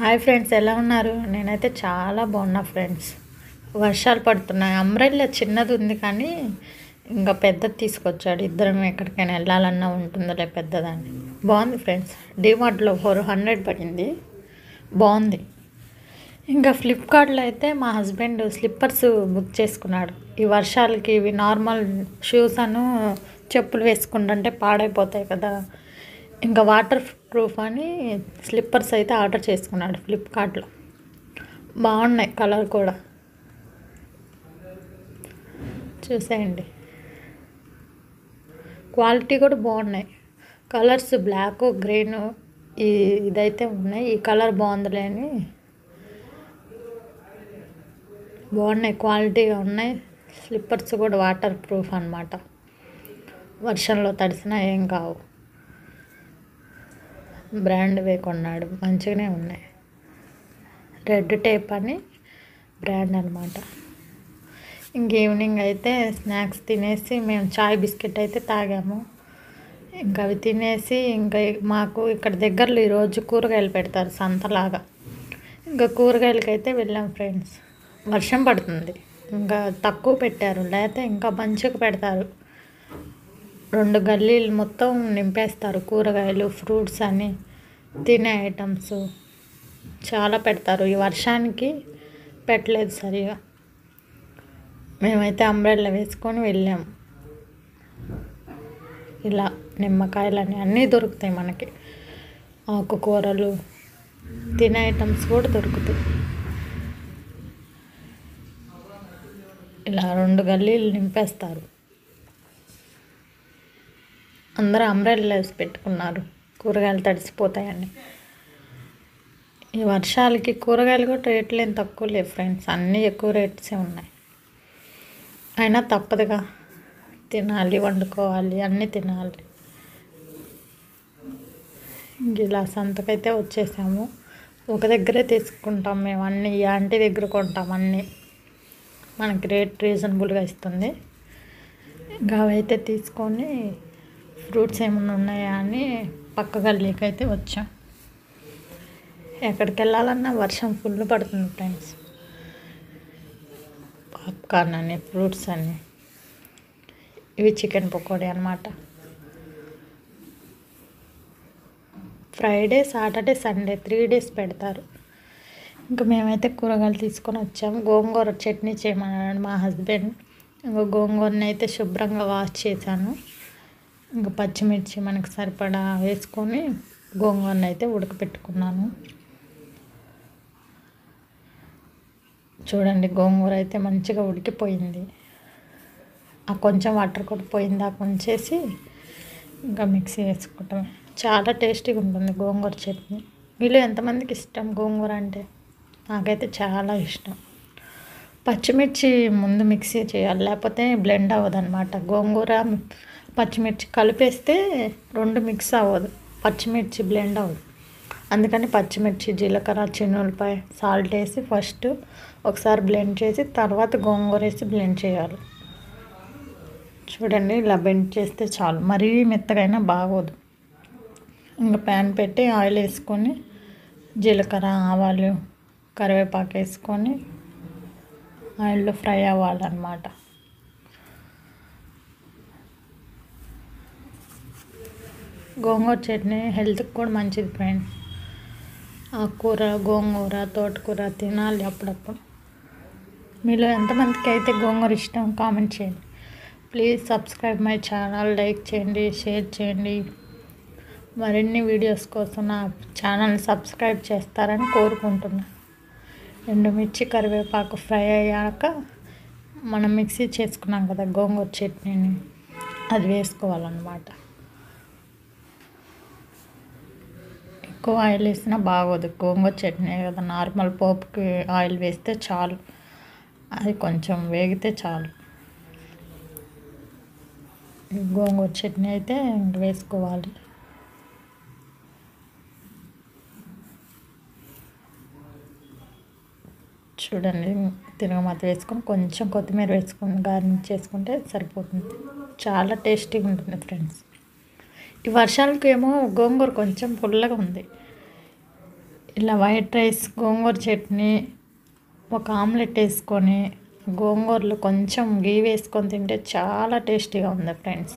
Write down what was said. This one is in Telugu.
హాయ్ ఫ్రెండ్స్, ఎలా ఉన్నారు? నేనైతే చాలా బాగున్నా ఫ్రెండ్స్. వర్షాలు పడుతున్నాయి. అంబ్రెల్లా చిన్నది ఉంది కానీ ఇంకా పెద్దది తీసుకొచ్చాడు. ఇద్దరం ఎక్కడికైనా వెళ్ళాలన్నా ఉంటుందిలే పెద్దదాన్ని. బాగుంది ఫ్రెండ్స్. డిమార్ట్లో 400 పడింది. బాగుంది. ఇంకా ఫ్లిప్కార్ట్లో అయితే మా హస్బెండ్ స్లిప్పర్స్ బుక్ చేసుకున్నాడు. ఈ వర్షాలకి ఇవి నార్మల్ షూస్ చెప్పులు వేసుకుంటుంటే పాడైపోతాయి కదా, ఇంకా వాటర్ ప్రూఫ్ అని స్లిప్పర్స్ అయితే ఆర్డర్ చేసుకున్నాడు ఫ్లిప్కార్ట్లో. బాగున్నాయి, కలర్ కూడా చూసేయండి. క్వాలిటీ కూడా బాగున్నాయి. కలర్స్ బ్లాక్, గ్రీన్ ఇదైతే ఉన్నాయి. ఈ కలర్ బాగుందిలే అని బాగున్నాయి, క్వాలిటీగా ఉన్నాయి. స్లిప్పర్స్ కూడా వాటర్ ప్రూఫ్ అన్నమాట. వర్షంలో తడిసినా ఏం కావు. బ్రాండ్వే కొన్నాడు, మంచిగానే ఉన్నాయి. రెడ్ టేప్ అని బ్రాండ్ అనమాట. ఇంక ఈవినింగ్ అయితే స్నాక్స్ తినేసి మేము చాయ్ బిస్కెట్ అయితే తాగాము. ఇంకా అవి తినేసి ఇంకా మాకు ఇక్కడ దగ్గరలో ఈరోజు కూరగాయలు పెడతారు సంతలాగా. ఇంకా కూరగాయలకి అయితే వెళ్ళాం ఫ్రెండ్స్. వర్షం పడుతుంది, ఇంకా తక్కువ పెట్టారు, లేకపోతే ఇంకా మంచిగా పెడతారు. 2 గల్లీలు మొత్తం నింపేస్తారు. కూరగాయలు, ఫ్రూట్స్ అని, తినే ఐటమ్స్ చాలా పెడతారు. ఈ వర్షానికి పెట్టలేదు సరిగా. మేమైతే అంబ్రెల్లా వేసుకొని వెళ్ళాము. ఇలా నిమ్మకాయలని అన్నీ దొరుకుతాయి మనకి. ఆకుకూరలు, తినే ఐటమ్స్ కూడా దొరుకుతాయి. ఇలా 2 గల్లీలు నింపేస్తారు. అందరూ అంబ్రెల్లా వేసి పెట్టుకున్నారు, కూరగాయలు తడిసిపోతాయని. ఈ వర్షాలకి కూరగాయలు కూడా రేట్లు ఏం తక్కువ లేవు ఫ్రెండ్స్. అన్నీ ఎక్కువ రేట్సే ఉన్నాయి. అయినా తప్పదుగా, తినాలి, వండుకోవాలి, అన్నీ తినాలి. ఇలా సంతకైతే వచ్చేసాము. ఒక దగ్గరే తీసుకుంటాం మేము అన్నీ. ఈ ఆంటీ దగ్గర కొంటాం అన్నీ. మనకి రేట్ రీజనబుల్గా ఇస్తుంది. ఇంకా అవైతే తీసుకొని ఫ్రూట్స్ ఏమైనా ఉన్నాయా అని పక్క గల్లీకి అయితే వచ్చాం. ఎక్కడికి వెళ్ళాలన్నా వర్షం ఫుల్ పడుతుంది ఫ్రెండ్స్. పాప్కార్న్ అని, ఫ్రూట్స్ అని. ఇవి చికెన్ పకోడీ అనమాట. ఫ్రైడే, సాటర్డే, సండే 3 డేస్ పెడతారు. ఇంకా మేమైతే కూరగాయలు తీసుకొని వచ్చాము. గోంగూర చట్నీ చేయమన్నాడు మా హస్బెండ్. ఇంకా గోంగూరని అయితే శుభ్రంగా వాష్ చేశాను. ఇంకా పచ్చిమిర్చి మనకు సరిపడా వేసుకొని గోంగూరని అయితే ఉడకపెట్టుకున్నాను. చూడండి, గోంగూర అయితే మంచిగా ఉడికిపోయింది. ఆ కొంచెం వాటర్ కూడా పోయింది, ఆ కొంచేసి ఇంకా మిక్సీ వేసుకుంటాం. చాలా టేస్టీగా ఉంటుంది గోంగూర చట్నీ. మీలో ఎంతమందికి ఇష్టం గోంగూర అంటే? నాకైతే చాలా ఇష్టం. పచ్చిమిర్చి ముందు మిక్సీ చేయాలి, లేకపోతే బ్లెండ్ అవ్వదు అనమాట. గోంగూర, పచ్చిమిర్చి కలిపేస్తే 2 మిక్స్ అవ్వదు, పచ్చిమిర్చి బ్లెండ్ అవ్వదు. అందుకని పచ్చిమిర్చి, జీలకర్ర, చిన్నులపాయ, సాల్ట్ వేసి ఫస్ట్ ఒకసారి బ్లెండ్ చేసి తర్వాత గోంగూర వేసి బ్లెండ్ చేయాలి. చూడండి, ఇలా బ్లెండ్ చేస్తే చాలు. మరీ మెత్తగైనా బాగోదు. ఇంకా ప్యాన్ పెట్టి ఆయిల్ వేసుకొని జీలకర్ర, ఆవాలు, కరివేపాకు వేసుకొని ఆయిల్లో ఫ్రై అవ్వాలన్నమాట. గోంగూర చట్నీ హెల్త్కి కూడా మంచిది ఫ్రెండ్స్. ఆకుకూర, గోంగూర, తోటకూర తినాలి అప్పుడప్పుడు. మీలో ఎంతమందికి అయితే గోంగూర ఇష్టం కామెంట్ చేయండి. Please subscribe my channel. Like చేయండి, షేర్ చేయండి. మరిన్ని వీడియోస్ కోసం నా ఛానల్ని సబ్స్క్రైబ్ చేస్తారని కోరుకుంటున్నాను. ఎండుమిర్చి, కరివేపాకు ఫ్రై అయ్యాక మనం మిక్సీ చేసుకున్నాం కదా గోంగూర చట్నీని, అది వేసుకోవాలన్నమాట. ఎక్కువ ఆయిల్ వేసినా బాగోదు. గోంగూర చట్నీ కదా, నార్మల్ పోపుకి ఆయిల్ వేస్తే చాలు. అది కొంచెం వేగితే చాలు. గోంగూర చట్నీ అయితే వేసుకోవాలి. చూడండి, తిరగమాత వేసుకొని కొంచెం కొత్తిమీర వేసుకొని గార్నిష్ చేసుకుంటే సరిపోతుంది. చాలా టేస్టీగా ఉంటుంది ఫ్రెండ్స్. ఈ వర్షాలకు ఏమో గోంగూర కొంచెం పుల్లగా ఉంది. ఇలా వైట్ రైస్ గోంగూర చట్నీ ఒక ఆమ్లెట్ వేసుకొని గోంగూరలో కొంచెం గీ వేసుకొని తింటే చాలా టేస్టీగా ఉంది ఫ్రెండ్స్.